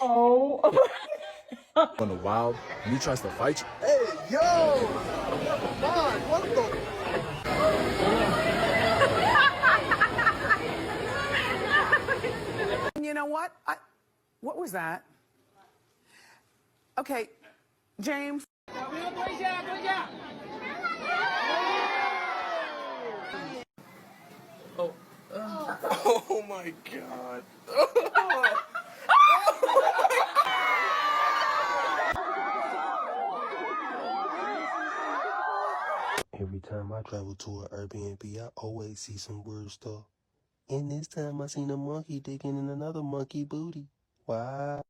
Oh. On the wild, and he tries to fight you. Hey, yo! What the? You know what? What was that? Okay, James. Oh my god. Every time I travel to an Airbnb, I always see some weird stuff. And this time I seen a monkey digging in another monkey booty. Wow.